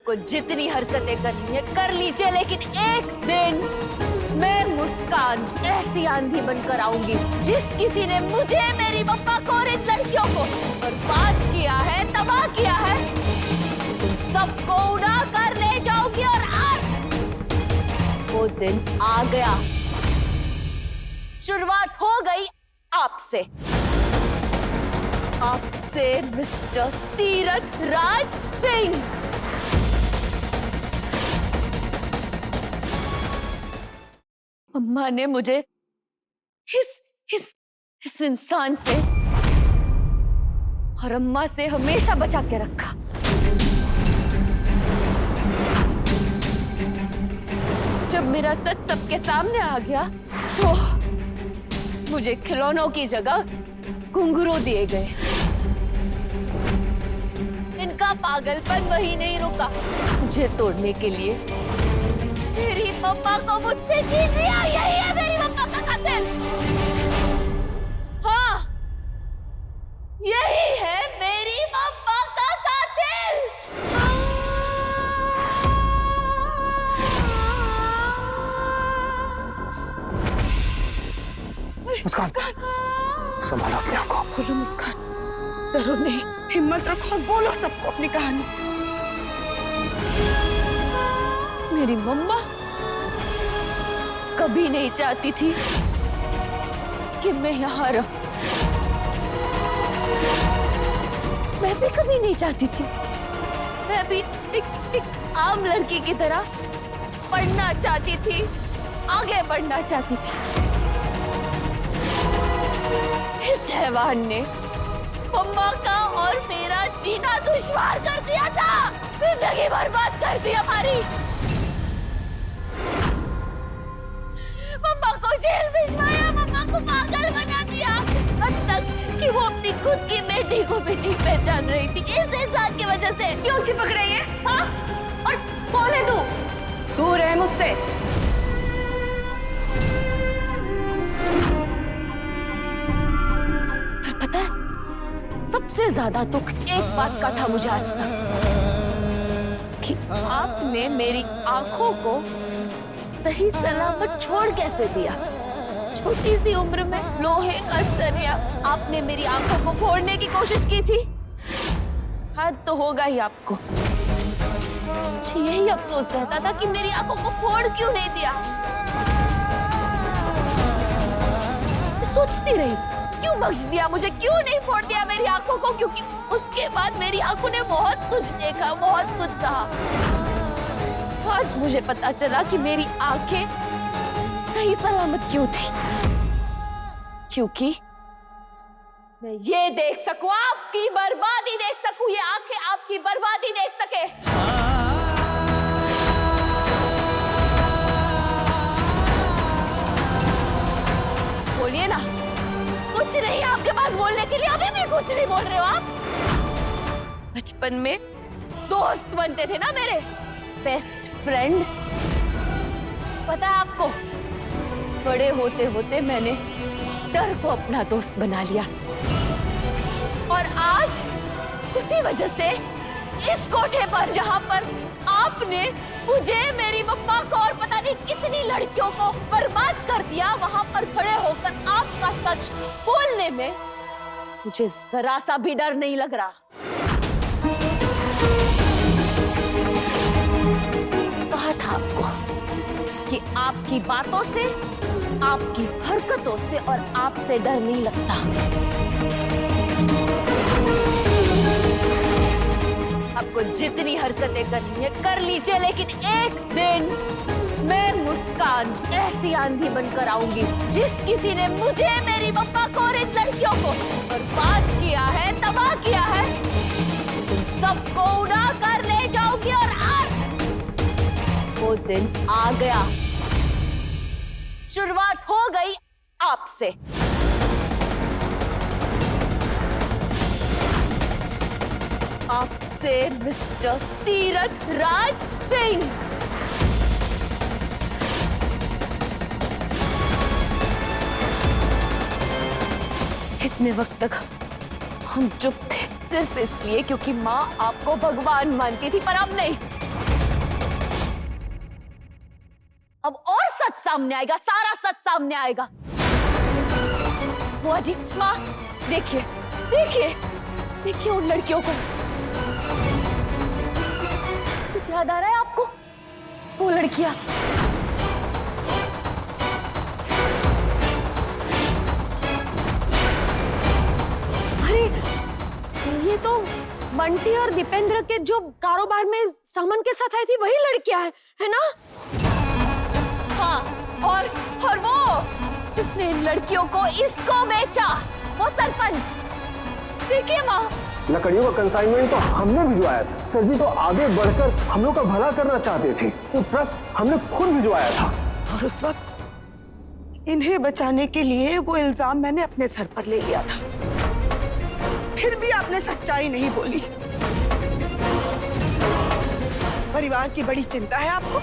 आपको जितनी हरकतें करनी है कर लीजिए, लेकिन एक दिन मैं मुस्कान ऐसी आंधी बनकर आऊंगी जिस किसी ने मुझे, मेरी मम्मा को और इन लड़कियों को बर्बाद किया है, तबाह किया है, तुम सबको उड़ा कर ले जाऊंगी। और आज वो दिन आ गया। शुरुआत हो गई आपसे, आपसे मिस्टर तीरथ राज सिंह। अम्मा ने मुझे इस इंसान से और अम्मा से हमेशा बचा के रखा। जब मेरा सच सबके सामने आ गया तो मुझे खिलौनों की जगह घुंघरू दिए गए। इनका पागलपन वही नहीं रुका, मुझे तोड़ने के लिए मेरी मम्मा को मुझसे छीन लिया। यही है मेरी मम्मा का कातिल। हाँ, यही है मेरी मम्मा का कातिल। मुस्कान, संभालो अपनी आंखों। बोलो मुस्कान, डरो नहीं, हिम्मत रखो और बोलो सबको अपनी कहानी। मेरी मम्मा कभी नहीं चाहती थी कि मैं यहाँ रहूं। मैं भी कभी नहीं चाहती थी। मैं भी एक आम लड़की की तरह पढ़ना चाहती थी, आगे बढ़ना चाहती थी। इस हैवान ने मम्मा का और मेरा जीना दुश्वार कर दिया था, जिंदगी बर्बाद कर दी हमारी। मम्मा को जेल भिजवाया, मम्मा को पागल बना दिया, हद तक कि वो अपनी खुद की बेटी को भी नहीं पहचान रही थी इस इंसान की वजह से। क्यों चिपक रही है? हाँ? और कौन है तू? दूर रह मुझसे। पर पता है, सबसे ज्यादा दुख एक बात का था मुझे आज तक, कि आपने मेरी आंखों को सही सलामत छोड़ कैसे दिया। छोटी सी उम्र में लोहे का सरिया आपने मेरी आंखों को फोड़ने की कोशिश की थी। हद तो होगा ही आपको। मुझे यही अफसोस रहता था कि मेरी आंखों को फोड़ क्यों नहीं दिया। सोचती रही, क्यों बख्श दिया मुझे, क्यों नहीं फोड़ दिया मेरी आंखों को, क्योंकि उसके बाद मेरी आंखों ने बहुत कुछ देखा, बहुत कुछ सहा। आज मुझे पता चला कि मेरी आंखें सही सलामत क्यों थी, क्योंकि मैं ये देख सकूं, आपकी बर्बादी देख सकूं, ये आंखें आपकी बर्बादी देख सके। बोलिए ना, कुछ नहीं आपके पास बोलने के लिए? अभी भी कुछ नहीं बोल रहे हो आप? बचपन में दोस्त बनते थे ना मेरे, बेस्ट फ्रेंड। पता है आपको, बड़े होते होते मैंने डर को अपना दोस्त बना लिया, और आज उसी वजह से इस कोठे पर, जहां पर आपने मुझे, मेरी मम्मा को और पता नहीं कितनी लड़कियों को बर्बाद कर दिया, वहां पर खड़े होकर आपका सच बोलने में मुझे जरा सा भी डर नहीं लग रहा। कहा था आपको कि आपकी बातों से, आपकी हरकतों से और आपसे डर नहीं लगता। आपको जितनी हरकतें करनी है कर लीजिए, लेकिन एक दिन मैं मुस्कान ऐसी आंधी बनकर आऊंगी जिस किसी ने मुझे, मेरी मम्मा को और इन लड़कियों को बर्बाद किया है, तबाह किया है, तुम सबको उड़ा कर ले जाऊंगी। और आज वो दिन आ गया। शुरुआत हो गई आपसे। आपसे मिस्टर तीरथ राज सिंह। इतने वक्त तक हम चुप थे, सिर्फ इसलिए क्योंकि माँ आपको भगवान मानती थी, पर अब नहीं। अब और सच सामने आएगा, सारा सच सामने आएगा। बुआ जी, माँ, देखिए देखिए देखिए उन लड़कियों को। कुछ याद आ रहा है आपको? वो लड़कियां अरे ये तो बंटी और दीपेंद्र के जो कारोबार में सामान के साथ आई थी वही लड़कियां है ना? हाँ, और वो जिसने इन लड़कियों को इसको बेचा, वो सरपंच। देखिए माँ, लकड़ियों का कंसाइनमेंट तो हमने भिजवाया था। सर जी तो आगे बढ़कर हम लोग का भला करना चाहते थे, वो ट्रक हमने खुद भिजवाया था। और उस वक्त इन्हें बचाने के लिए वो इल्जाम मैंने अपने सर पर ले लिया था। फिर भी आपने सच्चाई नहीं बोली। परिवार की बड़ी चिंता है आपको।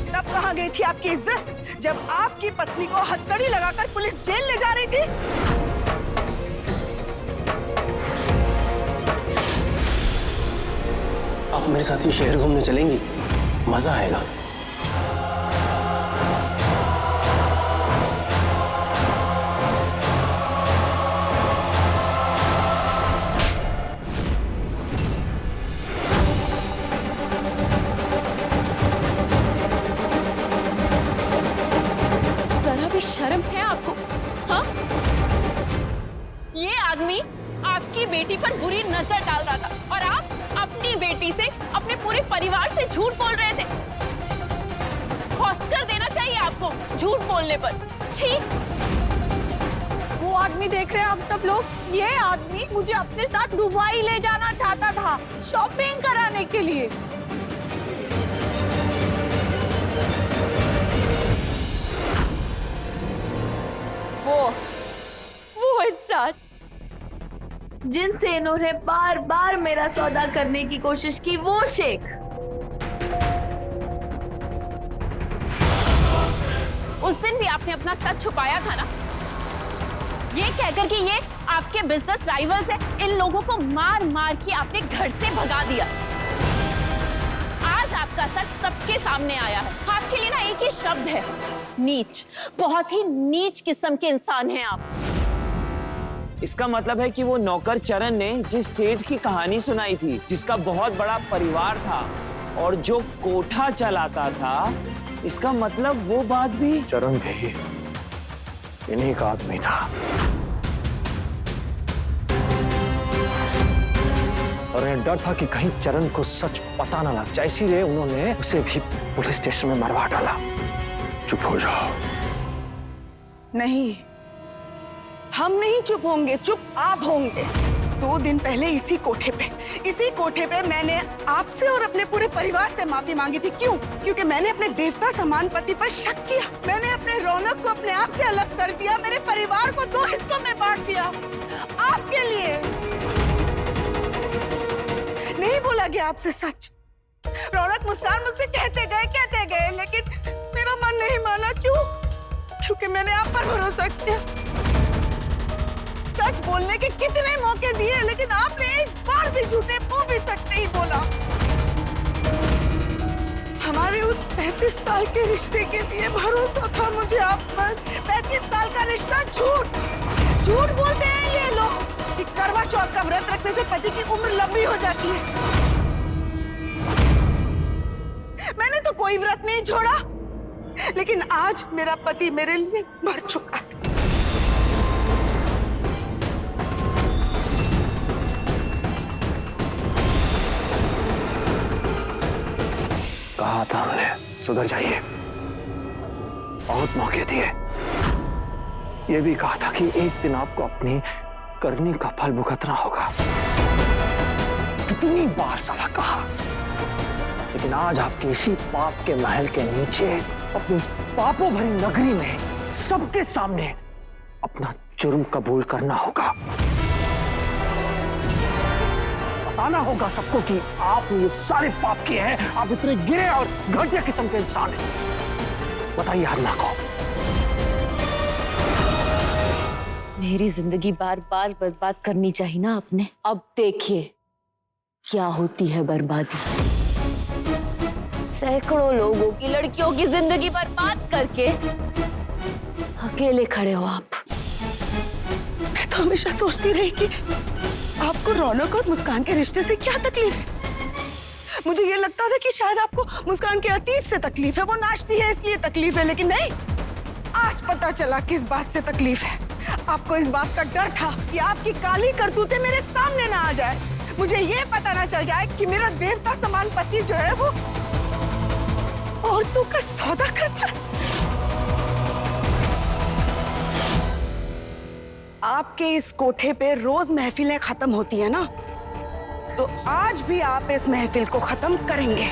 तब कहाँ गई थी आपकी इज्जत जब आपकी पत्नी को हथकड़ी लगाकर पुलिस जेल ले जा रही थी? आप मेरे साथ ही शहर घूमने चलेंगी, मजा आएगा। जरा भी शर्म है आपको? हाँ, ये आदमी आपकी बेटी पर बुरी नजर डाल रहा था और आप अपनी बेटी से, अपने पूरे परिवार से झूठ बोल रहे थे। ऑस्कर देना चाहिए आपको झूठ बोलने पर। छी! वो आदमी देख रहे हैं आप सब लोग, ये आदमी मुझे अपने साथ दुबई ले जाना चाहता था शॉपिंग कराने के लिए। वो इंसान जिनसे इन्होंने बार बार मेरा सौदा करने की कोशिश की, वो शेख। उस दिन भी आपने अपना सच छुपाया था ना, ये कहकर कि ये आपके बिजनेस राइवल्स हैं। इन लोगों को मार मार के आपने घर से भगा दिया। आज आपका सच सबके सामने आया है। आपके लिए ना एक ही शब्द है, नीच। बहुत ही नीच किस्म के इंसान हैं आप। इसका मतलब है कि वो नौकर चरण ने जिस सेठ की कहानी सुनाई थी, जिसका बहुत बड़ा परिवार था और जो कोठा चलाता था, इसका मतलब वो बात भी चरण भी इन्हीं का आदमी था। और उन्हें डर था कि कहीं चरण को सच पता ना लग जाए, इसीलिए उन्होंने उसे भी पुलिस स्टेशन में मरवा डाला। चुप हो जाओ। नहीं, हम नहीं चुप होंगे, चुप आप होंगे। 2 दिन पहले इसी कोठे पे मैंने आपसे और अपने पूरे परिवार से माफी मांगी थी। क्यों? क्योंकि मैंने अपने देवता समान पति पर शक किया। मैंने अपने रौनक को अपने आप से अलग कर दिया, मेरे परिवार को 2 हिस्सों में बांट दिया आपके लिए। नहीं बोला गया आपसे सच। रौनक, मुस्कान मुझसे कहते गए, लेकिन मेरा मन नहीं माना। क्यों? क्योंकि मैंने आप पर भरोसा किया। सच बोलने के कितने मौके दिए, लेकिन आपने एक बार भी झूठे मुंह भी सच नहीं बोला। हमारे उस 35 साल के रिश्ते के लिए भरोसा था मुझे आप पर। 35 साल का रिश्ता झूठ बोलते हैं ये लोग कि करवा चौथ का व्रत रखने से पति की उम्र लंबी हो जाती है। मैंने तो कोई व्रत नहीं छोड़ा, लेकिन आज मेरा पति मेरे लिए मर चुका है। कहा था हमने, सुधर जाइए। बहुत मौके दिए। ये भी कहा था कि एक दिन आपको अपनी करनी का फल भुगतना होगा। कितनी बार सला कहा, लेकिन आज आपके इसी पाप के महल के नीचे, अपनी उस पापों भरी नगरी में सबके सामने अपना जुर्म कबूल करना होगा। बताना होगा सबको कि आपने ये सारे पाप किए हैं। आप इतने गिरे और घटिया किस्म के इंसान हैं। बताइए हरना को। मेरी जिंदगी बार बार बर्बाद करनी चाहिए ना आपने। अब देखिए क्या होती है बर्बादी। सैकड़ों लोगों की लड़कियों की जिंदगी बर्बाद करके अकेले खड़े हो आप। मैं तो हमेशा सोचती रही कि आपको रौनक और मुस्कान के रिश्ते से क्या तकलीफ है। मुझे ये लगता था कि शायद आपको मुस्कान के अतीत से तकलीफ है, वो नाचती है इसलिए तकलीफ है, लेकिन नहीं, आज पता चला किस बात से तकलीफ है। आपको इस बात का डर था कि आपकी काली करतूतें मेरे सामने ना आ जाए, मुझे ये पता ना चल जाए कि मेरा देवता समान पति जो है वो औरतों का सौदा करता है। आपके इस कोठे पे रोज महफिलें खत्म होती है ना, तो आज भी आप इस महफिल को खत्म करेंगे।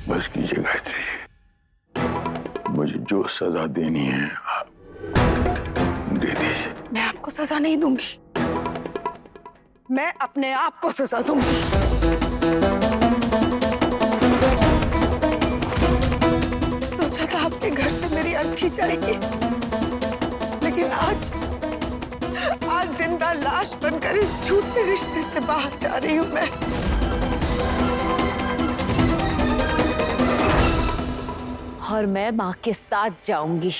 बस कीजिए गायत्री जी, मुझे जो सजा देनी है आप दे दीजिए। मैं आपको सजा नहीं दूंगी, मैं अपने आप को सजा दूंगी। सोचा था आपके घर से मेरी अर्थी जाएगी, लेकिन आज जिंदा लाश बनकर इस झूठे रिश्ते से बाहर जा रही हूं मैं। और मैं माँ के साथ जाऊंगी।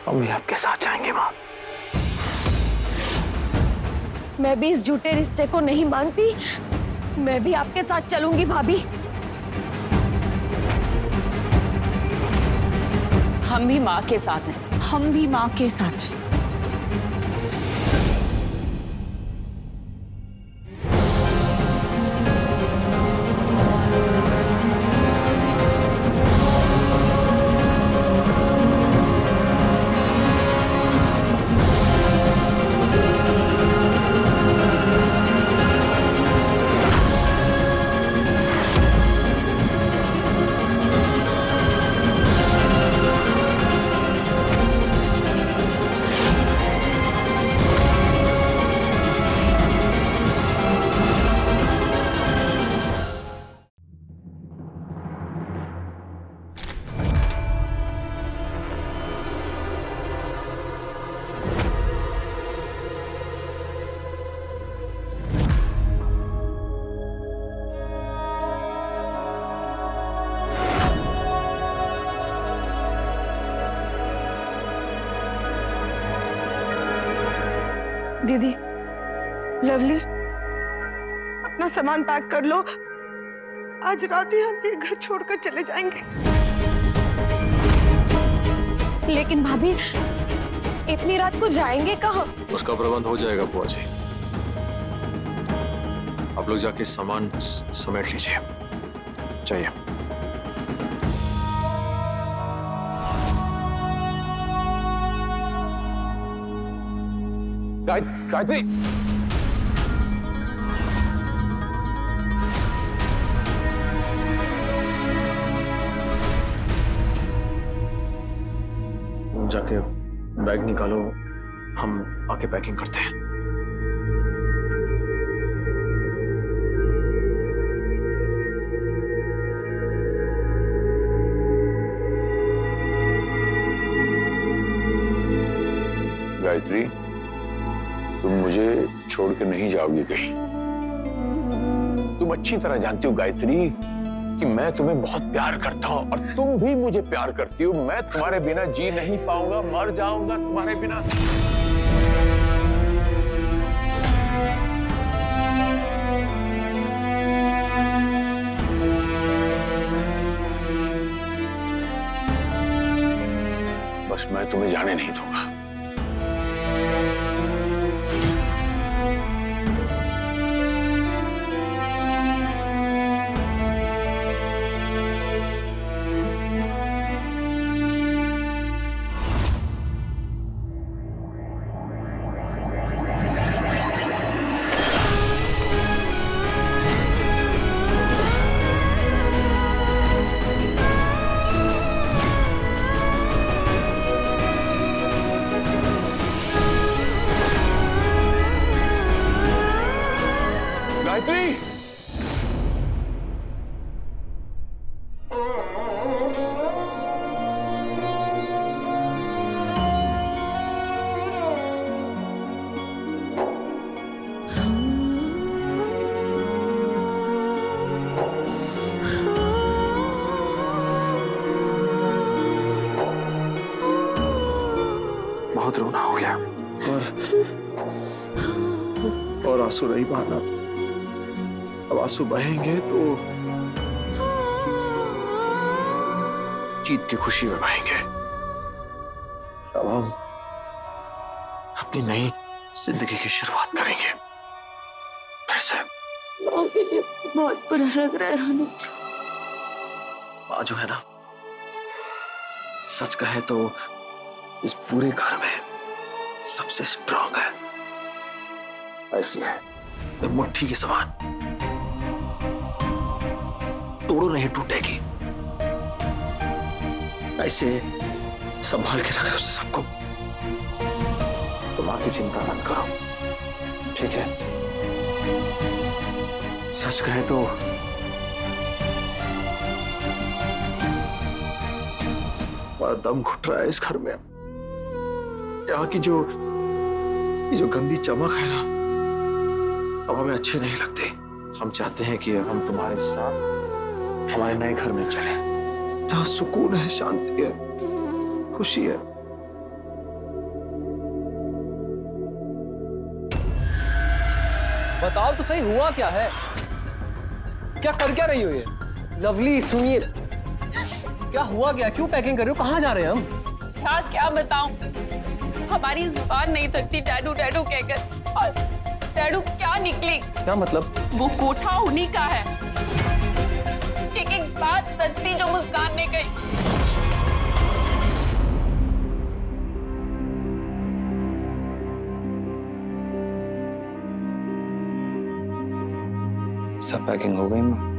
हम भी आपके साथ जाएंगे माँ। मैं भी इस झूठे रिश्ते को नहीं मानती, मैं भी आपके साथ चलूंगी भाभी। हम भी माँ के साथ हैं। हम भी माँ के साथ हैं। दीदी, लवली, अपना सामान पैक कर लो, आज रात ही हम ये घर छोड़कर चले जाएंगे। लेकिन भाभी, इतनी रात को जाएंगे कहाँ? उसका प्रबंध हो जाएगा बुआ जी। आप लोग जाके सामान समेट लीजिए। चाहिए गायत्री, जाके बैग निकालो, हम आके पैकिंग करते हैं। गायत्री, तुम मुझे छोड़ के नहीं जाओगी कहीं। तुम अच्छी तरह जानती हो गायत्री कि मैं तुम्हें बहुत प्यार करता हूं और तुम भी मुझे प्यार करती हो। मैं तुम्हारे बिना जी नहीं पाऊंगा, मर जाऊंगा तुम्हारे बिना। बस मैं तुम्हें जाने नहीं दूंगा। बहुत रोना हो गया और आंसू नहीं बहाना। अब आंसू बहेंगे तो जीत की खुशी में बहेंगे। अब हम अपनी नई जिंदगी की शुरुआत करेंगे फिर से। बहुत बुरा लग रहा है अनुज। माँ जो है ना, सच कहे तो इस पूरे घर में सबसे स्ट्रांग है। ऐसी है वे मुट्ठी के समान, तोड़ो नहीं टूटेगी। ऐसे संभाल के रखे उसे सबको। तो माँ की चिंता मत करो, ठीक है? सच कहे तो हमारा दम घुट रहा है इस घर में। यहाँ की जो गंदी चमक है ना, अब हमें अच्छे नहीं लगते। हम चाहते हैं कि हम तुम्हारे साथ हमारे नए घर में चलें, जहाँ सुकून है, शांति है, खुशी है। बताओ तो सही, हुआ क्या है? क्या कर क्या रही हो ये? लवली सुनिए, क्या हुआ क्या? क्यों पैकिंग कर रहे हो? कहाँ जा रहे हैं हम? क्या बताऊं, हमारी जुबान नहीं थकती डैडू डैडू कहकर, और डैडू क्या निकली। क्या मतलब? वो कोठा उन्हीं का है। एक बात सच थी जो मुस्कान ने कही। सब पैकिंग हो गई माँ?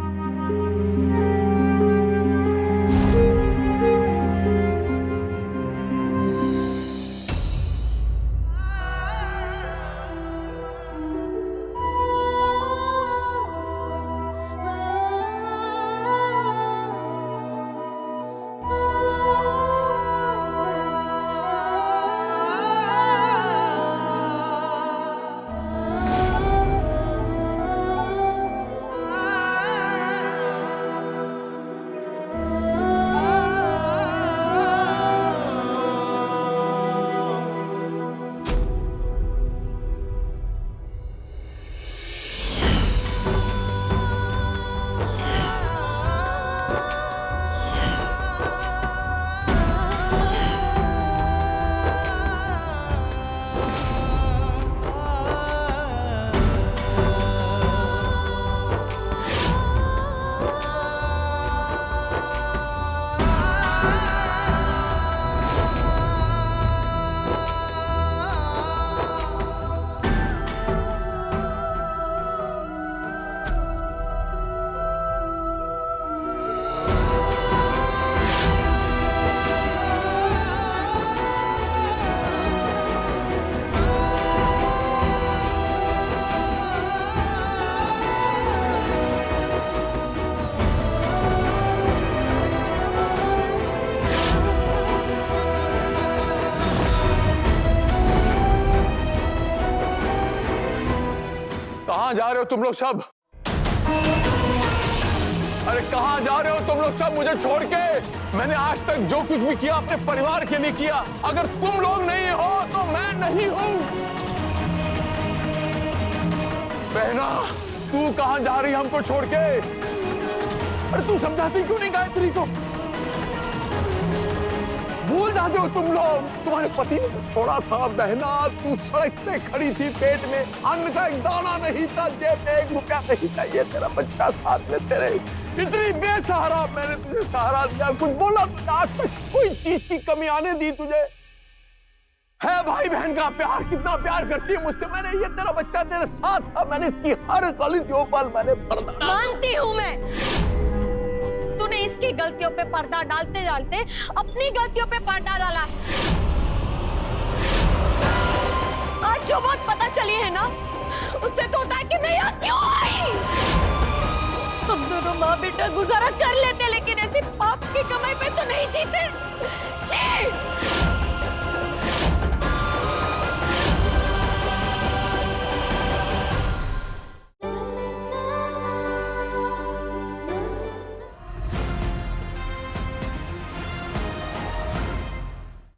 कहां जा रहे हो तुम लोग सब? अरे कहां जा रहे हो तुम लोग सब मुझे छोड़ के? मैंने आज तक जो कुछ भी किया अपने परिवार के लिए किया। अगर तुम लोग नहीं हो तो मैं नहीं हूं। बहना, तू कहां जा रही हमको छोड़ के? अरे तू समझाती क्यों नहीं गायत्री को? भूल जाते हो तुम लोग, तुम्हारे पति ने छोड़ा था। बहना, तू सड़क पे खड़ी थी, पेट में अन्न का एक दाना नहीं था, जेब में 1 रुपया नहीं था। ये तेरा बच्चा साथ में तेरे, इतनी बेसहारा मैंने तुझे सहारा दिया। कुछ बोला तुझे? आज तक कोई चीज की कमी आने दी तुझे? है भाई बहन का प्यार, कितना प्यार करती है मुझसे। मैंने, ये तेरा बच्चा तेरे साथ था, मैंने इसकी हर गलतियों पर मैंने पर्दा। मानती हूँ मैं, तूने इसकी गलतियों पे पर्दा डालते डालते अपनी गलतियों पे पर्दा डाला है। आज जो बात पता चली है ना, उससे तो होता है कि मैं यहाँ क्यों आई। हम दोनों माँ बेटा गुजारा कर लेते, लेकिन ऐसी पाप की कमाई पे तो नहीं जीते। जी